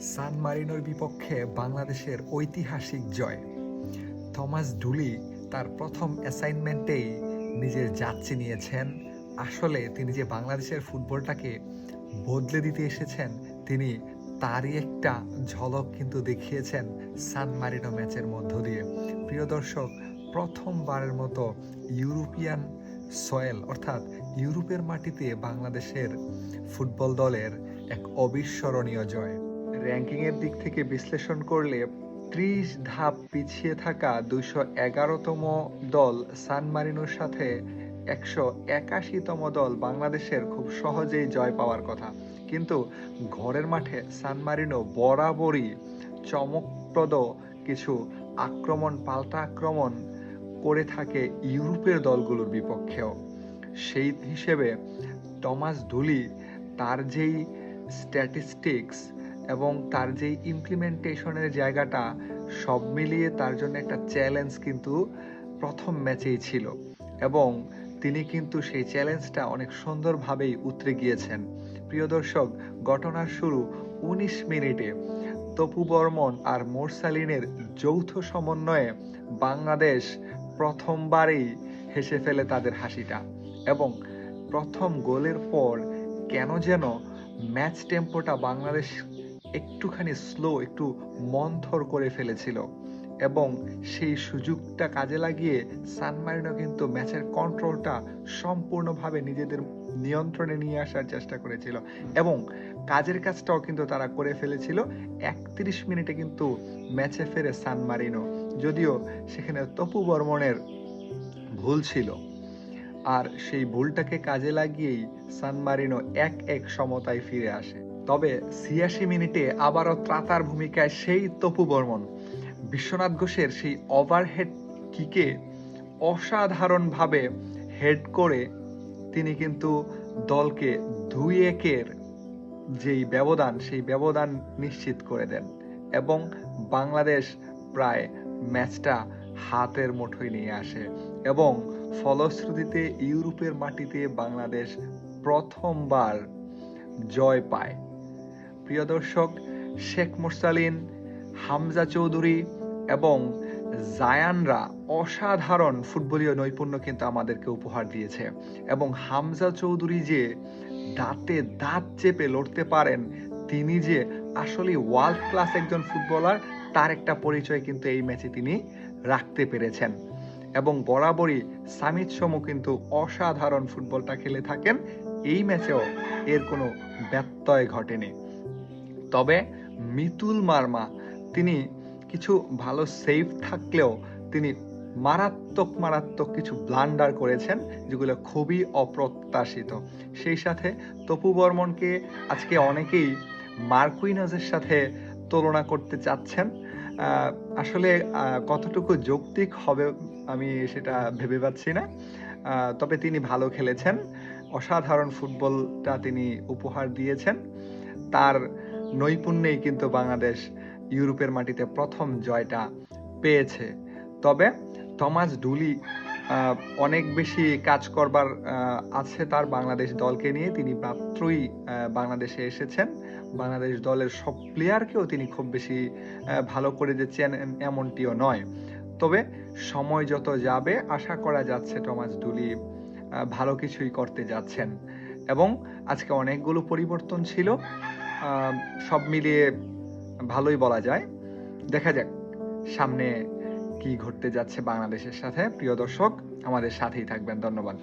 সান মারিনোর বিপক্ষে বাংলাদেশের ঐতিহাসিক জয়। থমাস ডুলি তার প্রথম অ্যাসাইনমেন্টেই নিজের যাচ্ছি নিয়েছেন। আসলে তিনি যে বাংলাদেশের ফুটবলটাকে বদলে দিতে এসেছেন, তিনি তারই একটা ঝলক কিন্তু দেখিয়েছেন সান মারিনো ম্যাচের মধ্য দিয়ে। প্রিয় দর্শক, প্রথমবারের মতো ইউরোপিয়ান সয়েল অর্থাৎ ইউরোপের মাটিতে বাংলাদেশের ফুটবল দলের এক অবিস্মরণীয় জয়। র্যাঙ্কিংয়ের দিক থেকে বিশ্লেষণ করলে ৩০ ধাপ পিছিয়ে থাকা ২১১তম দল সান মারিনোর সাথে ১৮১তম দল বাংলাদেশের খুব সহজেই জয় পাওয়ার কথা, কিন্তু ঘরের মাঠে সান মারিনো বরাবরই চমকপ্রদ কিছু পাল্টা আক্রমণ করে থাকে ইউরোপের দলগুলোর বিপক্ষেও। সেই হিসেবে টমাস ডুলি তার যেই স্ট্যাটিস্টিক্স এবং তার যেই ইমপ্লিমেন্টেশনের জায়গাটা সব মিলিয়ে তার জন্য একটা চ্যালেঞ্জ কিন্তু প্রথম ম্যাচেই ছিল, এবং তিনি কিন্তু সেই চ্যালেঞ্জটা অনেক সুন্দরভাবেই উতরে গিয়েছেন। প্রিয় দর্শক, ঘটনার শুরু ১৯ মিনিটে তপু বর্মন আর মোরসালিনের যৌথ সমন্বয়ে বাংলাদেশ প্রথমবারেই হেসে ফেলে তাদের হাসিটা, এবং প্রথম গোলের পর কেন যেন ম্যাচ টেম্পোটা বাংলাদেশ একটুখানি স্লো, একটু মন্থর করে ফেলেছিল, এবং সেই সুযোগটা কাজে লাগিয়ে সান মারিনো কিন্তু ম্যাচের কন্ট্রোলটা সম্পূর্ণভাবে নিজেদের নিয়ন্ত্রণে নিয়ে আসার চেষ্টা করেছিল, এবং কাজের কাজটাও কিন্তু তারা করে ফেলেছিল। ৩১ মিনিটে কিন্তু ম্যাচে ফেরে সান মারিনো, যদিও সেখানে তপু বর্মনের ভুল ছিল, আর সেই ভুলটাকে কাজে লাগিয়েই সান মারিনো ১-১ সমতায় ফিরে আসে। তবে ৮৬ মিনিটে আবারও ত্রাতার ভূমিকায় সেই তপু বর্মন বিশ্বনাথ ঘোষের সেই ওভারহেড কিকে অসাধারণভাবে হেড করে তিনি কিন্তু দলকে ২-১-এর যেই ব্যবধান, সেই ব্যবধান নিশ্চিত করে দেন, এবং বাংলাদেশ প্রায় ম্যাচটা হাতের মুঠোয় নিয়ে আসে, এবং ফলশ্রুতিতে ইউরোপের মাটিতে বাংলাদেশ প্রথমবার জয় পায়। প্রিয় দর্শক, শেখ মুরসালিন, হামজা চৌধুরী এবং জায়ানরা অসাধারণ ফুটবলীয় নৈপুণ্য কিন্তু আমাদেরকে উপহার দিয়েছে, এবং হামজা চৌধুরী যে দাঁতে দাঁত চেপে লড়তে পারেন, তিনি যে আসলে ওয়ার্ল্ড ক্লাস একজন ফুটবলার, তার একটা পরিচয় কিন্তু এই ম্যাচে তিনি রাখতে পেরেছেন। এবং বরাবরই সামিত সমু কিন্তু অসাধারণ ফুটবলটা খেলে থাকেন, এই ম্যাচেও এর কোনো ব্যত্যয় ঘটেনি। তবে মিতুল মার্মা, তিনি কিছু ভালো সেভ থাকলেও তিনি মারাত্মক কিছু ব্লান্ডার করেছেন, যেগুলো খুবই অপ্রত্যাশিত। সেই সাথে তপু বর্মনকে আজকে অনেকেই মার্কুইনজের সাথে তুলনা করতে চাচ্ছেন। আসলে কতটুকু যৌক্তিক হবে আমি সেটা ভেবে পাচ্ছি না, তবে তিনি ভালো খেলেছেন, অসাধারণ ফুটবলটা তিনি উপহার দিয়েছেন। তার নৈপুণ্যেই কিন্তু বাংলাদেশ ইউরোপের মাটিতে প্রথম জয়টা পেয়েছে। তবে থমাস ডুলি অনেক বেশি কাজ করবার আছে তার বাংলাদেশ দলকে নিয়ে। তিনি মাত্রই বাংলাদেশে এসেছেন, বাংলাদেশ দলের সব প্লেয়ারকেও তিনি খুব বেশি ভালো করে দিচ্ছেন এমনটিও নয়। তবে সময় যত যাবে আশা করা যাচ্ছে থমাস ডুলি ভালো কিছুই করতে যাচ্ছেন, এবং আজকে অনেকগুলো পরিবর্তন ছিল, সব মিলিয়ে ভালোই বলা যায়। দেখা যাক সামনে কি ঘটতে যাচ্ছে বাংলাদেশের সাথে। প্রিয় দর্শক, আমাদের সাথেই থাকবেন। ধন্যবাদ।